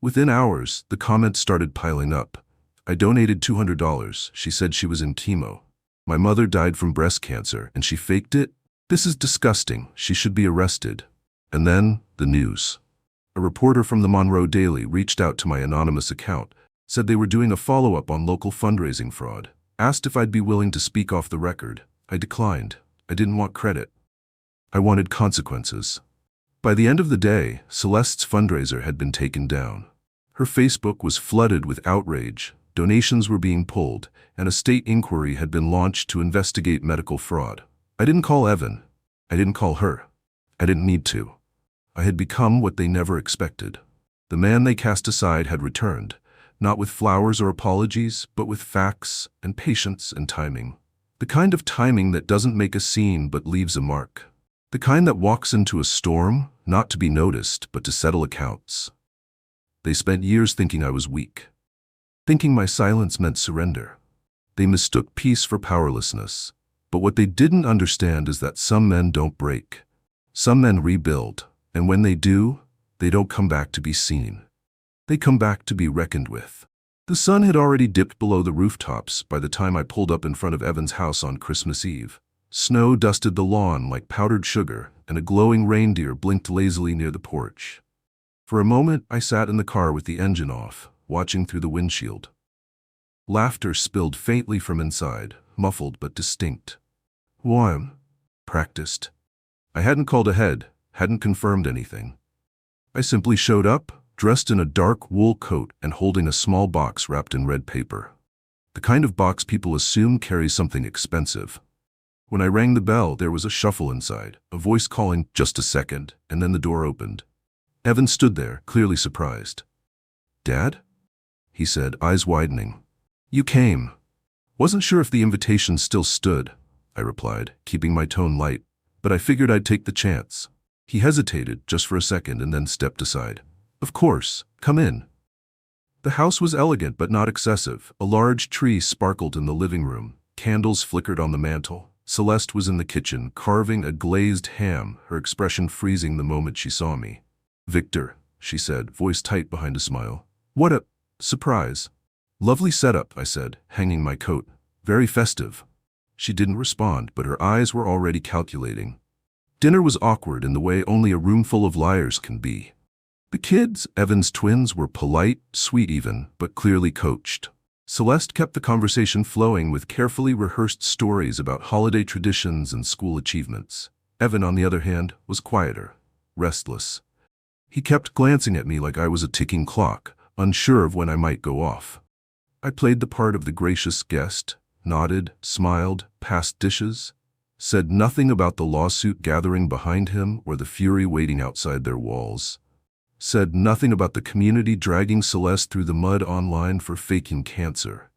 Within hours, the comments started piling up. I donated $200. She said she was in chemo. My mother died from breast cancer and she faked it. This is disgusting. She should be arrested. And then, the news. A reporter from the Monroe Daily reached out to my anonymous account, said they were doing a follow-up on local fundraising fraud, asked if I'd be willing to speak off the record. I declined. I didn't want credit. I wanted consequences. By the end of the day, Celeste's fundraiser had been taken down. Her Facebook was flooded with outrage, donations were being pulled, and a state inquiry had been launched to investigate medical fraud. I didn't call Evan. I didn't call her. I didn't need to. I had become what they never expected. The man they cast aside had returned, not with flowers or apologies, but with facts and patience and timing. The kind of timing that doesn't make a scene but leaves a mark. The kind that walks into a storm, not to be noticed, but to settle accounts. They spent years thinking I was weak, thinking my silence meant surrender. They mistook peace for powerlessness. But what they didn't understand is that some men don't break. Some men rebuild, and when they do, they don't come back to be seen. They come back to be reckoned with. The sun had already dipped below the rooftops by the time I pulled up in front of Evan's house on Christmas Eve. Snow dusted the lawn like powdered sugar, and a glowing reindeer blinked lazily near the porch. For a moment, I sat in the car with the engine off, watching through the windshield. Laughter spilled faintly from inside, muffled but distinct. Warm. Practiced. I hadn't called ahead, hadn't confirmed anything. I simply showed up, dressed in a dark wool coat and holding a small box wrapped in red paper. The kind of box people assume carries something expensive. When I rang the bell, there was a shuffle inside, a voice calling, "Just a second," and then the door opened. Evan stood there, clearly surprised. "Dad?" he said, eyes widening. "You came." "Wasn't sure if the invitation still stood," I replied, keeping my tone light, but I figured I'd take the chance. He hesitated just for a second and then stepped aside. "Of course, come in." The house was elegant but not excessive. A large tree sparkled in the living room, candles flickered on the mantel, Celeste was in the kitchen, carving a glazed ham, her expression freezing the moment she saw me. "Victor," she said, voice tight behind a smile. "What a surprise." "Lovely setup," I said, hanging my coat. "Very festive." She didn't respond, but her eyes were already calculating. Dinner was awkward in the way only a room full of liars can be. The kids, Evan's twins, were polite, sweet even, but clearly coached. Celeste kept the conversation flowing with carefully rehearsed stories about holiday traditions and school achievements. Evan, on the other hand, was quieter, restless. He kept glancing at me like I was a ticking clock, unsure of when I might go off. I played the part of the gracious guest, nodded, smiled, passed dishes, said nothing about the lawsuit gathering behind him or the fury waiting outside their walls. Said nothing about the community dragging Celeste through the mud online for faking cancer.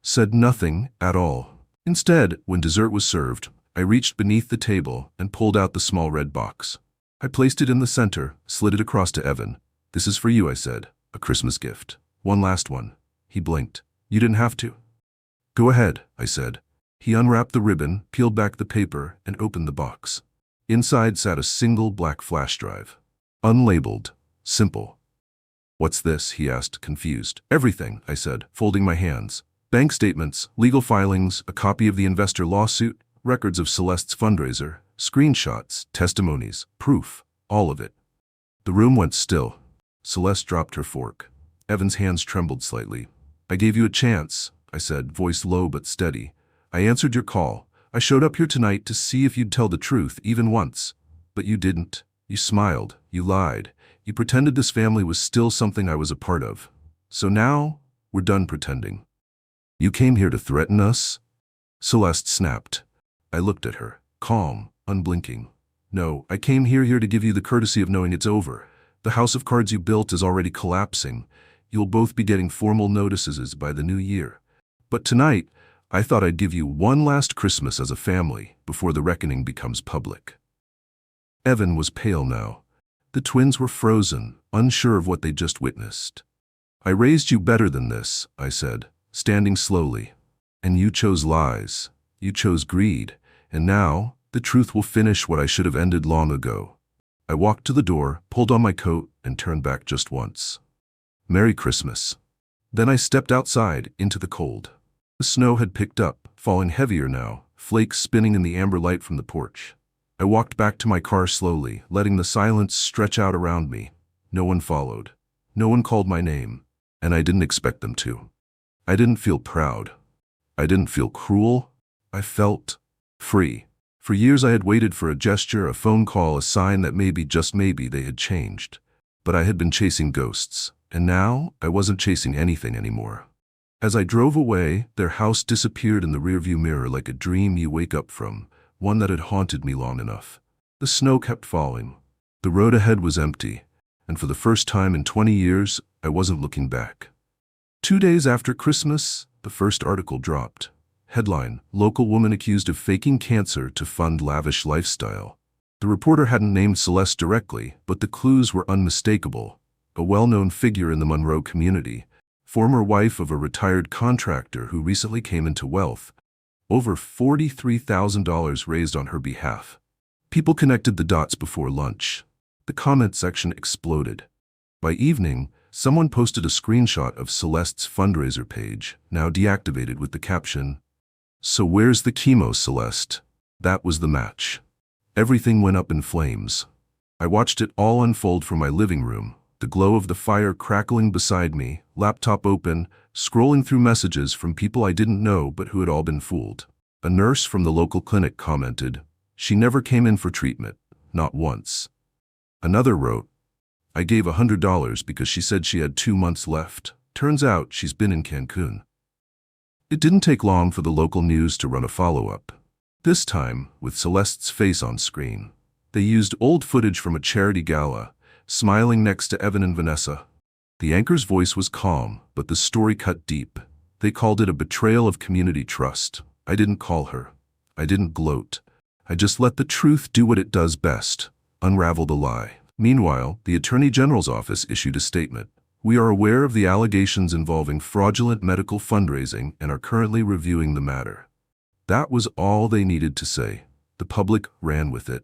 Said nothing at all. Instead, when dessert was served, I reached beneath the table and pulled out the small red box. I placed it in the center, slid it across to Evan. "This is for you," I said. "A Christmas gift. One last one." He blinked. "You didn't have to." "Go ahead," I said. He unwrapped the ribbon, peeled back the paper, and opened the box. Inside sat a single black flash drive. Unlabeled. Simple. "What's this?" he asked, confused. "Everything," I said, folding my hands. "Bank statements, legal filings, a copy of the investor lawsuit, records of Celeste's fundraiser, screenshots, testimonies, proof, all of it." The room went still. Celeste dropped her fork. Evan's hands trembled slightly. "I gave you a chance," I said, voice low but steady. "I answered your call. I showed up here tonight to see if you'd tell the truth, even once. But you didn't. You smiled. You lied. You pretended this family was still something I was a part of. So now, we're done pretending." "You came here to threaten us?" Celeste snapped. I looked at her, calm, unblinking. "No, I came here to give you the courtesy of knowing it's over. The house of cards you built is already collapsing. You'll both be getting formal notices by the new year. But tonight, I thought I'd give you one last Christmas as a family before the reckoning becomes public." Evan was pale now. The twins were frozen, unsure of what they'd just witnessed. "I raised you better than this," I said, standing slowly. "And you chose lies. You chose greed. And now, the truth will finish what I should have ended long ago." I walked to the door, pulled on my coat, and turned back just once. "Merry Christmas." Then I stepped outside, into the cold. The snow had picked up, falling heavier now, flakes spinning in the amber light from the porch. I walked back to my car slowly, letting the silence stretch out around me. No one followed. No one called my name, and I didn't expect them to. I didn't feel proud. I didn't feel cruel. I felt free. For years I had waited for a gesture, a phone call, a sign that maybe, just maybe, they had changed. But I had been chasing ghosts, and now I wasn't chasing anything anymore. As I drove away, their house disappeared in the rearview mirror like a dream you wake up from, one that had haunted me long enough. The snow kept falling. The road ahead was empty, and for the first time in 20 years, I wasn't looking back. 2 days after Christmas, the first article dropped. Headline: "Local woman accused of faking cancer to fund lavish lifestyle." The reporter hadn't named Celeste directly, but the clues were unmistakable. A well-known figure in the Monroe community, former wife of a retired contractor who recently came into wealth. Over $43,000 raised on her behalf. People connected the dots before lunch. The comment section exploded. By evening, someone posted a screenshot of Celeste's fundraiser page, now deactivated, with the caption, "So where's the chemo, Celeste?" That was the match. Everything went up in flames. I watched it all unfold from my living room, the glow of the fire crackling beside me, laptop open, scrolling through messages from people I didn't know but who had all been fooled. A nurse from the local clinic commented, "She never came in for treatment, not once." Another wrote, "I gave $100 because she said she had 2 months left. Turns out she's been in Cancun." It didn't take long for the local news to run a follow-up. This time, with Celeste's face on screen. They used old footage from a charity gala, smiling next to Evan and Vanessa. The anchor's voice was calm, but the story cut deep. They called it a betrayal of community trust. I didn't call her. I didn't gloat. I just let the truth do what it does best, unravel the lie. Meanwhile, the Attorney General's office issued a statement. "We are aware of the allegations involving fraudulent medical fundraising and are currently reviewing the matter." That was all they needed to say. The public ran with it.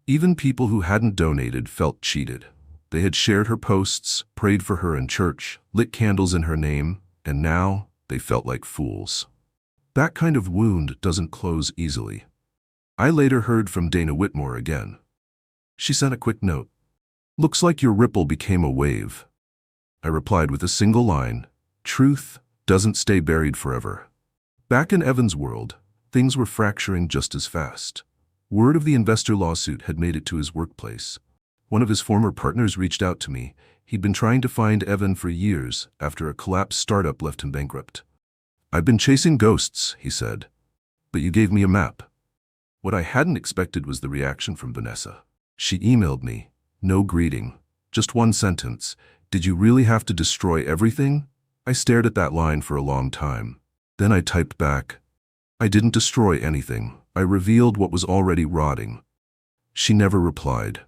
Even people who hadn't donated felt cheated. They had shared her posts, prayed for her in church, lit candles in her name, and now they felt like fools. That kind of wound doesn't close easily. I later heard from Dana Whitmore again. She sent a quick note. "Looks like your ripple became a wave." I replied with a single line, "Truth doesn't stay buried forever." Back in Evan's world, things were fracturing just as fast. Word of the investor lawsuit had made it to his workplace. One of his former partners reached out to me. He'd been trying to find Evan for years after a collapsed startup left him bankrupt. "I've been chasing ghosts," he said. "But you gave me a map." What I hadn't expected was the reaction from Vanessa. She emailed me. No greeting. Just one sentence. "Did you really have to destroy everything?" I stared at that line for a long time. Then I typed back, "I didn't destroy anything. I revealed what was already rotting." She never replied.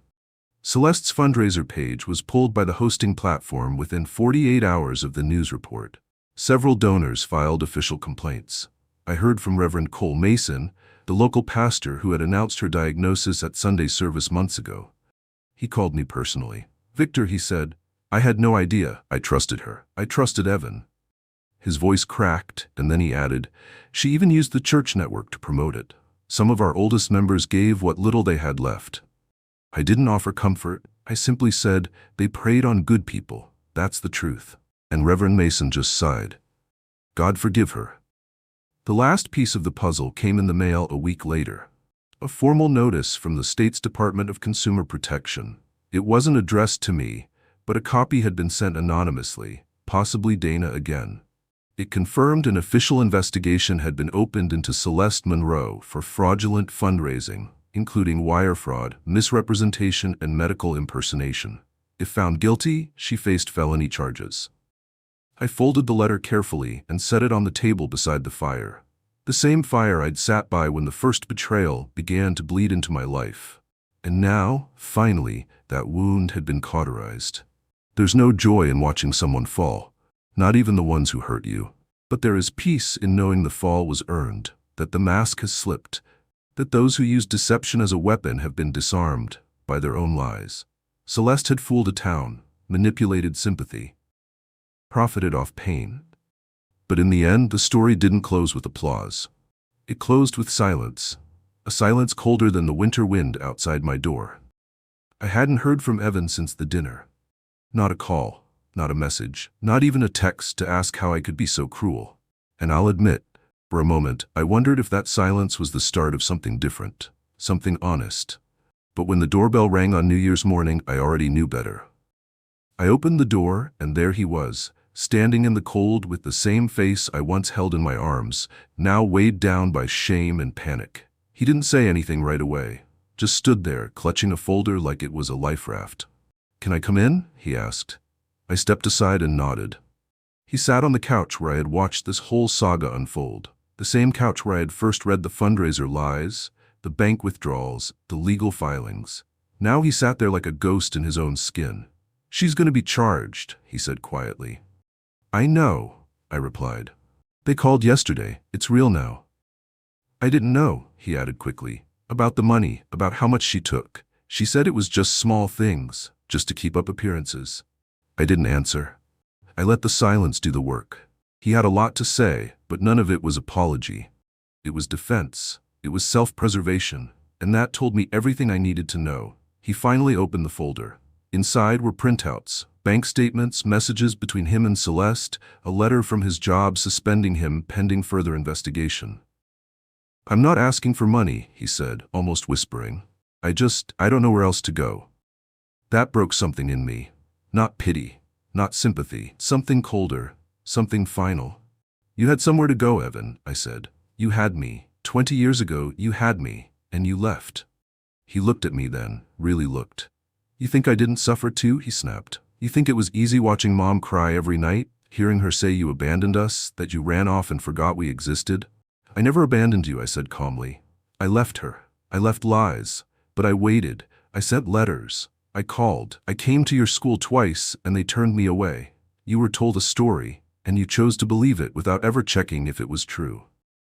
Celeste's fundraiser page was pulled by the hosting platform within 48 hours of the news report. Several donors filed official complaints. I heard from Reverend Cole Mason, the local pastor who had announced her diagnosis at Sunday service months ago. He called me personally. "Victor," he said, "I had no idea. I trusted her. I trusted Evan." His voice cracked, and then he added, "She even used the church network to promote it. Some of our oldest members gave what little they had left." I didn't offer comfort. I simply said, "They preyed on good people. That's the truth." And Reverend Mason just sighed. God forgive her. The last piece of the puzzle came in the mail a week later. A formal notice from the state's Department of Consumer Protection. It wasn't addressed to me, but a copy had been sent anonymously, possibly Dana again. It confirmed an official investigation had been opened into Celeste Monroe for fraudulent fundraising, including wire fraud, misrepresentation, and medical impersonation. If found guilty, she faced felony charges. I folded the letter carefully and set it on the table beside the fire. The same fire I'd sat by when the first betrayal began to bleed into my life. And now, finally, that wound had been cauterized. There's no joy in watching someone fall, not even the ones who hurt you. But there is peace in knowing the fall was earned, that the mask has slipped, that those who use deception as a weapon have been disarmed by their own lies. Celeste had fooled a town, manipulated sympathy, profited off pain. But in the end, the story didn't close with applause. It closed with silence, a silence colder than the winter wind outside my door. I hadn't heard from Evan since the dinner. Not a call, not a message, not even a text to ask how I could be so cruel. And I'll admit, for a moment, I wondered if that silence was the start of something different, something honest. But when the doorbell rang on New Year's morning, I already knew better. I opened the door, and there he was, standing in the cold with the same face I once held in my arms, now weighed down by shame and panic. He didn't say anything right away, just stood there, clutching a folder like it was a life raft. "Can I come in?" he asked. I stepped aside and nodded. He sat on the couch where I had watched this whole saga unfold. The same couch where I had first read the fundraiser lies, the bank withdrawals, the legal filings. Now he sat there like a ghost in his own skin. "She's going to be charged," he said quietly. "I know," I replied. "They called yesterday. It's real now." "I didn't know," he added quickly, "about the money, about how much she took. She said it was just small things, just to keep up appearances." I didn't answer. I let the silence do the work. He had a lot to say, but none of it was apology. It was defense. It was self-preservation, and that told me everything I needed to know. He finally opened the folder. Inside were printouts, bank statements, messages between him and Celeste, a letter from his job suspending him pending further investigation. "I'm not asking for money," he said, almost whispering. I don't know where else to go." That broke something in me. Not pity, not sympathy, something colder, something final. "You had somewhere to go, Evan," I said. "You had me. 20 years ago, you had me, and you left." He looked at me then, really looked. "You think I didn't suffer too?" he snapped. "You think it was easy watching Mom cry every night, hearing her say you abandoned us, that you ran off and forgot we existed?" "I never abandoned you," I said calmly. "I left her. I left lies. But I waited. I sent letters. I called. I came to your school twice, and they turned me away. You were told a story, and you chose to believe it without ever checking if it was true."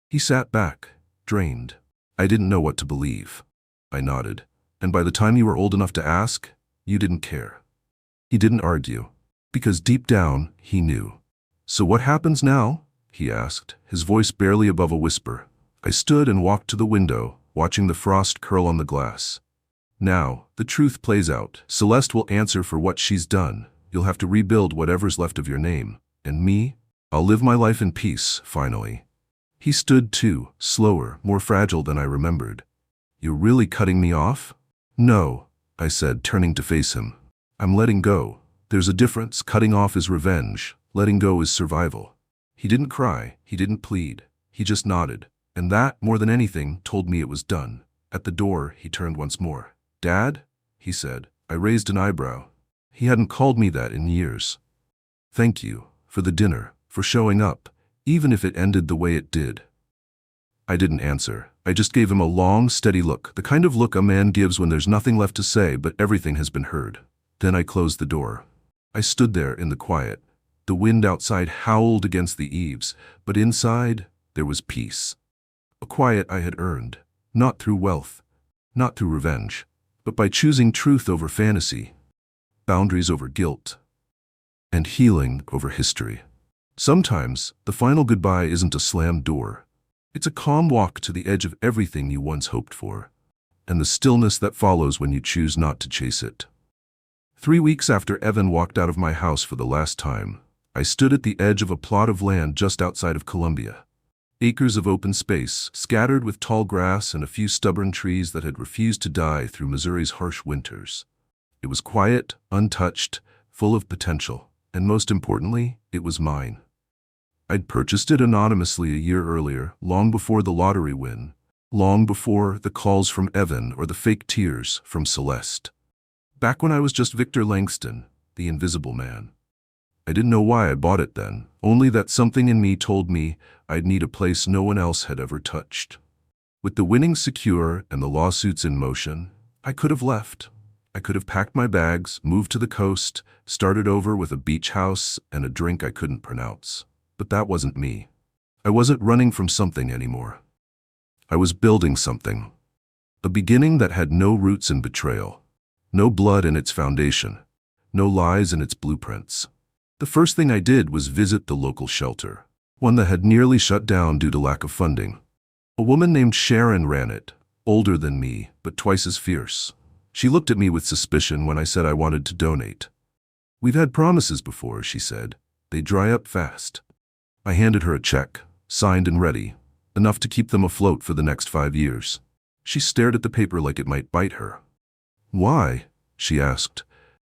He sat back. drained. I didn't know what to believe. I nodded. And by the time you were old enough to ask, you didn't care. He didn't argue. Because deep down, he knew. So what happens now? He asked, his voice barely above a whisper. I stood and walked to the window, watching the frost curl on the glass. Now, the truth plays out. Celeste will answer for what she's done. You'll have to rebuild whatever's left of your name. And me? I'll live my life in peace, finally. He stood too, slower, more fragile than I remembered. You're really cutting me off? No, I said, turning to face him. I'm letting go. There's a difference. Cutting off is revenge. Letting go is survival. He didn't cry. He didn't plead. He just nodded. And that, more than anything, told me it was done. At the door, he turned once more. Dad? He said. I raised an eyebrow. He hadn't called me that in years. Thank you, for the dinner, for showing up, even if it ended the way it did. I didn't answer. I just gave him a long, steady look, the kind of look a man gives when there's nothing left to say but everything has been heard. Then I closed the door. I stood there in the quiet. The wind outside howled against the eaves, but inside, there was peace. A quiet I had earned, not through wealth, not through revenge, but by choosing truth over fantasy, boundaries over guilt, and healing over history. Sometimes, the final goodbye isn't a slammed door. It's a calm walk to the edge of everything you once hoped for, and the stillness that follows when you choose not to chase it. 3 weeks after Evan walked out of my house for the last time, I stood at the edge of a plot of land just outside of Columbia. Acres of open space, scattered with tall grass and a few stubborn trees that had refused to die through Missouri's harsh winters. It was quiet, untouched, full of potential, and most importantly, it was mine. I'd purchased it anonymously a year earlier, long before the lottery win, long before the calls from Evan or the fake tears from Celeste. Back when I was just Victor Langston, the invisible man. I didn't know why I bought it then, only that something in me told me I'd need a place no one else had ever touched. With the winnings secure and the lawsuits in motion, I could have left. I could have packed my bags, moved to the coast, started over with a beach house and a drink I couldn't pronounce. But that wasn't me. I wasn't running from something anymore. I was building something. A beginning that had no roots in betrayal, no blood in its foundation, no lies in its blueprints. The first thing I did was visit the local shelter, one that had nearly shut down due to lack of funding. A woman named Sharon ran it, older than me, but twice as fierce. She looked at me with suspicion when I said I wanted to donate. We've had promises before, she said. They dry up fast. I handed her a check, signed and ready, enough to keep them afloat for the next 5 years. She stared at the paper like it might bite her. Why? She asked.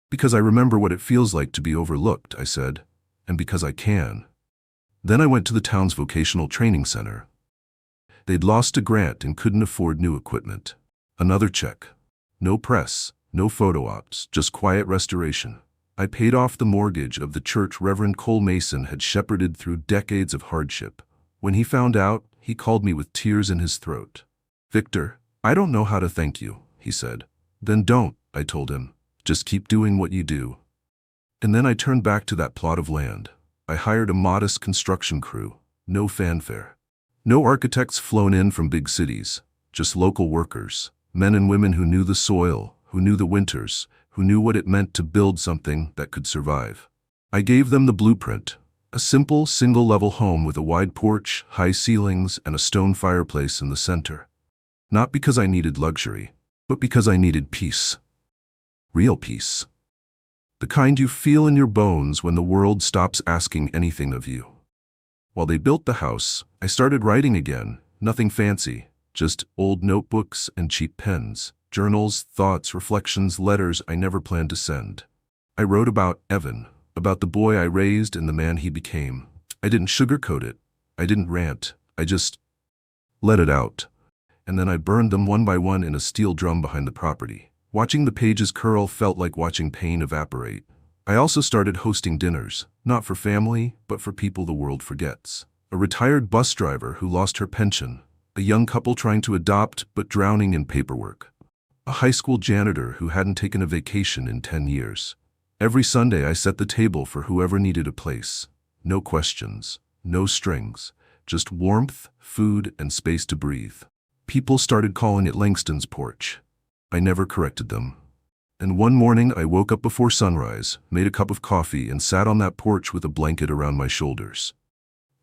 Because I remember what it feels like to be overlooked, I said, and because I can. Then I went to the town's vocational training center. They'd lost a grant and couldn't afford new equipment. Another check. No press, no photo ops, just quiet restoration. I paid off the mortgage of the church Reverend Cole Mason had shepherded through decades of hardship. When he found out, he called me with tears in his throat. Victor, I don't know how to thank you, he said. Then don't, I told him. Just keep doing what you do. And then I turned back to that plot of land. I hired a modest construction crew, no fanfare. No architects flown in from big cities, just local workers, men and women who knew the soil, who knew the winters, who knew what it meant to build something that could survive. I gave them the blueprint, a simple, single-level home with a wide porch, high ceilings, and a stone fireplace in the center. Not because I needed luxury, but because I needed peace. Real peace. The kind you feel in your bones when the world stops asking anything of you. While they built the house, I started writing again, nothing fancy, just old notebooks and cheap pens. Journals, thoughts, reflections, letters I never planned to send. I wrote about Evan, about the boy I raised and the man he became. I didn't sugarcoat it. I didn't rant. I just let it out. And then I burned them one by one in a steel drum behind the property. Watching the pages curl felt like watching pain evaporate. I also started hosting dinners, not for family, but for people the world forgets. A retired bus driver who lost her pension. A young couple trying to adopt but drowning in paperwork. A high school janitor who hadn't taken a vacation in 10 years. Every Sunday I set the table for whoever needed a place. No questions, no strings, just warmth, food, and space to breathe. People started calling it Langston's porch. I never corrected them. And one morning I woke up before sunrise, made a cup of coffee, and sat on that porch with a blanket around my shoulders.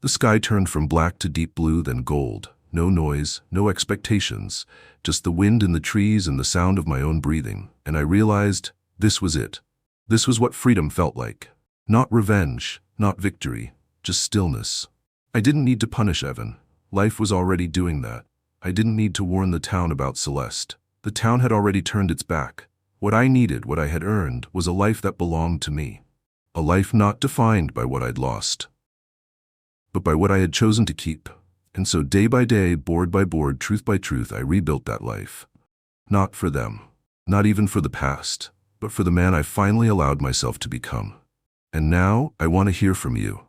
The sky turned from black to deep blue, then gold. No noise, no expectations, just the wind in the trees and the sound of my own breathing. And I realized this was it. This was what freedom felt like. Not revenge, not victory, just stillness. I didn't need to punish Evan. Life was already doing that. I didn't need to warn the town about Celeste. The town had already turned its back. What I needed, what I had earned, was a life that belonged to me. A life not defined by what I'd lost, but by what I had chosen to keep. And so day by day, board by board, truth by truth, I rebuilt that life. Not for them, not even for the past, but for the man I finally allowed myself to become. And now, I want to hear from you.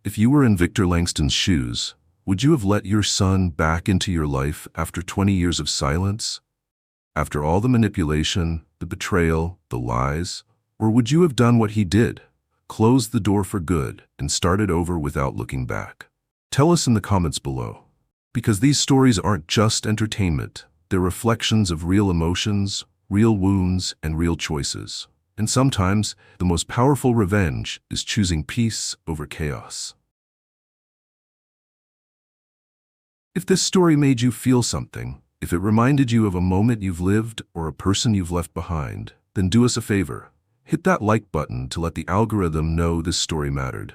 If you were in Victor Langston's shoes, would you have let your son back into your life after 20 years of silence? After all the manipulation, the betrayal, the lies? Or would you have done what he did? Closed the door for good and started over without looking back? Tell us in the comments below. Because these stories aren't just entertainment. They're reflections of real emotions, real wounds, and real choices. And sometimes, the most powerful revenge is choosing peace over chaos. If this story made you feel something, if it reminded you of a moment you've lived or a person you've left behind, then do us a favor. Hit that like button to let the algorithm know this story mattered.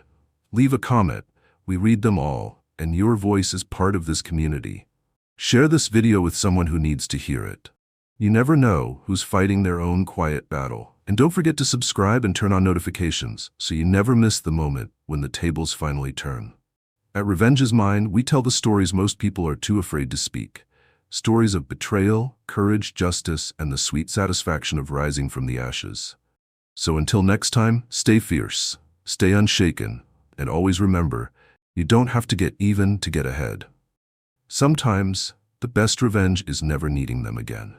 Leave a comment. We read them all, and your voice is part of this community. Share this video with someone who needs to hear it. You never know who's fighting their own quiet battle. And don't forget to subscribe and turn on notifications so you never miss the moment when the tables finally turn. At Revenge is Mine, we tell the stories most people are too afraid to speak. Stories of betrayal, courage, justice, and the sweet satisfaction of rising from the ashes. So until next time, stay fierce, stay unshaken, and always remember, you don't have to get even to get ahead. Sometimes, the best revenge is never needing them again.